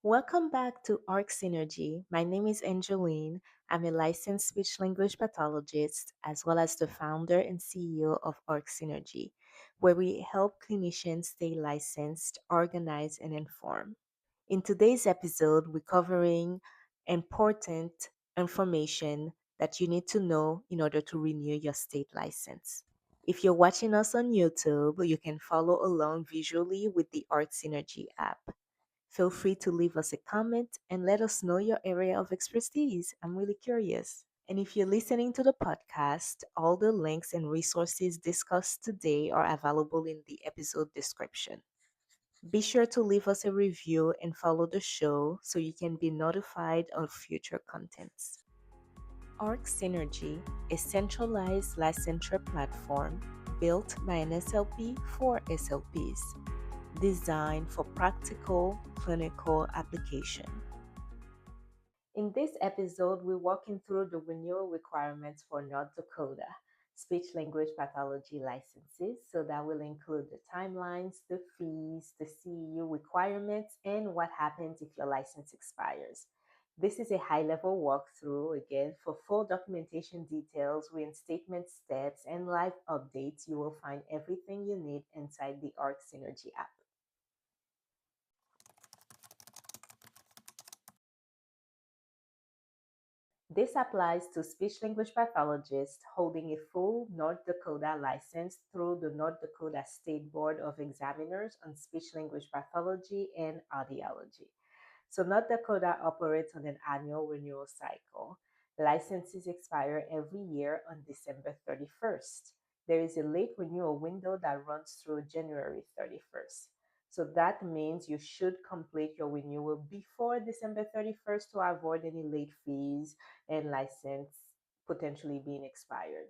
Welcome back to ARC Synergy. My name is Angeline. I'm a licensed speech language pathologist as well as the founder and CEO of ARC Synergy, where we help clinicians stay licensed, organized, and informed. In today's episode, we're covering important information that you need to know in order to renew your state license. If you're watching us on YouTube, you can follow along visually with the ARC Synergy app. Feel free to leave us a comment and let us know your area of expertise. I'm really curious. And if you're listening to the podcast, all the links and resources discussed today are available in the episode description. Be sure to leave us a review and follow the show so you can be notified of future contents. ARC Synergy, a centralized licensure platform built by an SLP for SLPs, designed for practical clinical application. In this episode, we're walking through the renewal requirements for North Dakota speech language pathology licenses. So that will include the timelines, the fees, the CEU requirements, and what happens if your license expires. This is a high-level walkthrough. Again, for full documentation details, reinstatement steps, and live updates, you will find everything you need inside the ARC Synergy app. This applies to speech language pathologists holding a full North Dakota license through the North Dakota State Board of Examiners on Speech Language Pathology and Audiology. So, North Dakota operates on an annual renewal cycle. Licenses expire every year on December 31st. There is a late renewal window that runs through January 31st. So that means you should complete your renewal before December 31st to avoid any late fees and license potentially being expired.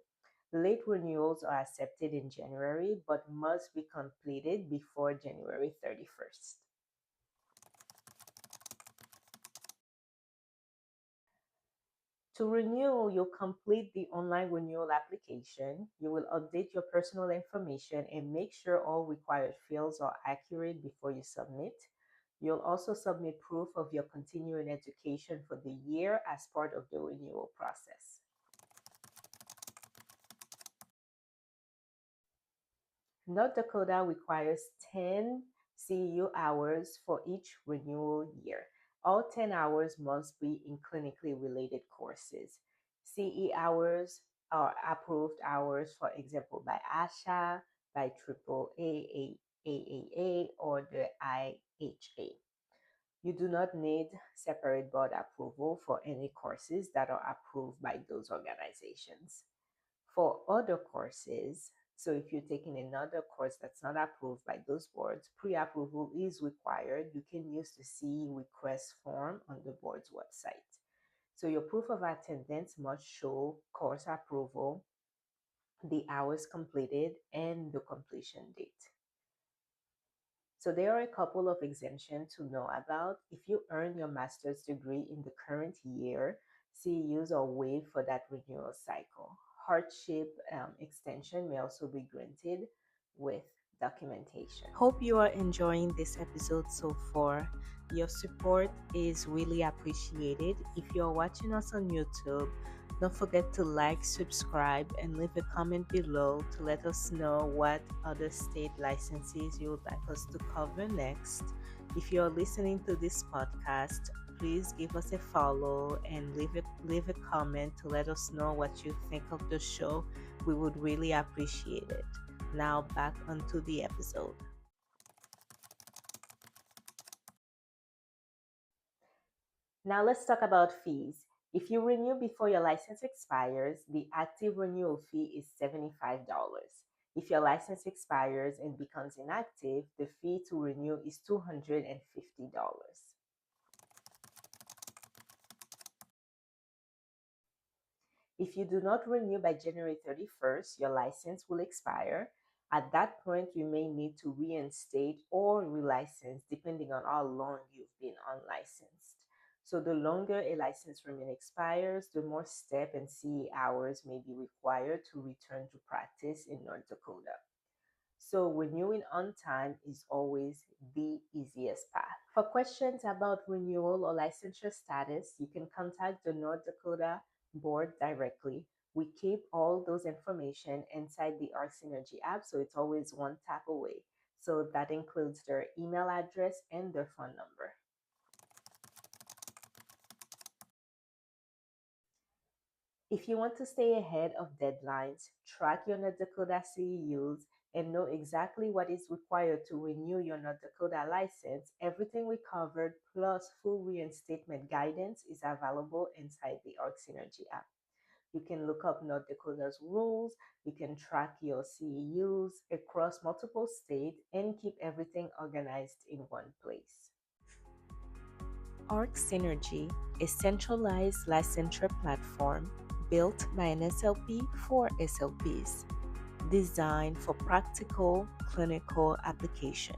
Late renewals are accepted in January but must be completed before January 31st. To renew, you'll complete the online renewal application. You will update your personal information and make sure all required fields are accurate before you submit. You'll also submit proof of your continuing education for the year as part of the renewal process. North Dakota requires 10 CEU hours for each renewal year. All 10 hours must be in clinically related courses. CE hours are approved hours, for example, by ASHA, by AAA, or the IHA. You do not need separate board approval for any courses that are approved by those organizations. For other courses, so if you're taking another course that's not approved by those boards, pre-approval is required. You can use the CE request form on the board's website. So your proof of attendance must show course approval, the hours completed, and the completion date. So there are a couple of exemptions to know about. If you earn your master's degree in the current year, CEUs are waived for that renewal cycle. Hardship extension may also be granted with documentation. Hope you are enjoying this episode so far. Your support is really appreciated. If you are watching us on YouTube, don't forget to like, subscribe, and leave a comment below to let us know what other state licenses you would like us to cover next. If you're listening to this podcast, please give us a follow and leave a comment to let us know what you think of the show. We would really appreciate it. Now back onto the episode. Now let's talk about fees. If you renew before your license expires, the active renewal fee is $75. If your license expires and becomes inactive, the fee to renew is $250. If you do not renew by January 31st, your license will expire. At that point, you may need to reinstate or relicense depending on how long you've been unlicensed. So the longer a license remain expires, the more step and CE hours may be required to return to practice in North Dakota. So renewing on time is always the easiest path. For questions about renewal or licensure status, you can contact the North Dakota board directly. We keep all those information inside the Arc Synergy app, so it's always one tap away. So that includes their email address and their phone number. If you want to stay ahead of deadlines, track your North Dakota CEUs, and know exactly what is required to renew your North Dakota license, everything we covered plus full reinstatement guidance is available inside the Arc Synergy app. You can look up North Dakota's rules, you can track your CEUs across multiple states, and keep everything organized in one place. Arc Synergy, a centralized licensure platform built by an SLP for SLPs, designed for practical clinical application.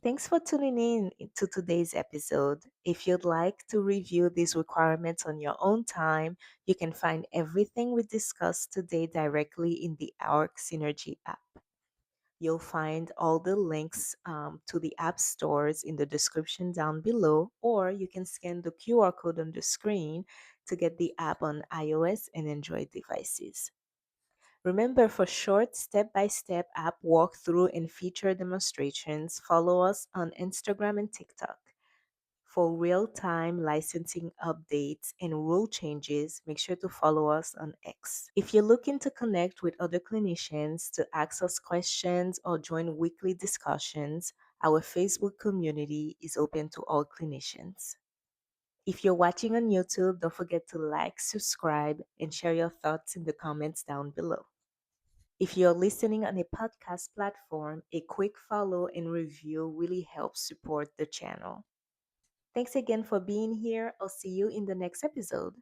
Thanks for tuning in to today's episode. If you'd like to review these requirements on your own time, you can find everything we discussed today directly in the Arc Synergy app. You'll find all the links to the app stores in the description down below, or you can scan the QR code on the screen to get the app on iOS and Android devices. Remember, for short step by step app walkthrough and feature demonstrations, follow us on Instagram and TikTok. For real time licensing updates and rule changes, make sure to follow us on X. If you're looking to connect with other clinicians to ask us questions or join weekly discussions, our Facebook community is open to all clinicians. If you're watching on YouTube, don't forget to like, subscribe, and share your thoughts in the comments down below. If you're listening on a podcast platform, a quick follow and review really helps support the channel. Thanks again for being here. I'll see you in the next episode.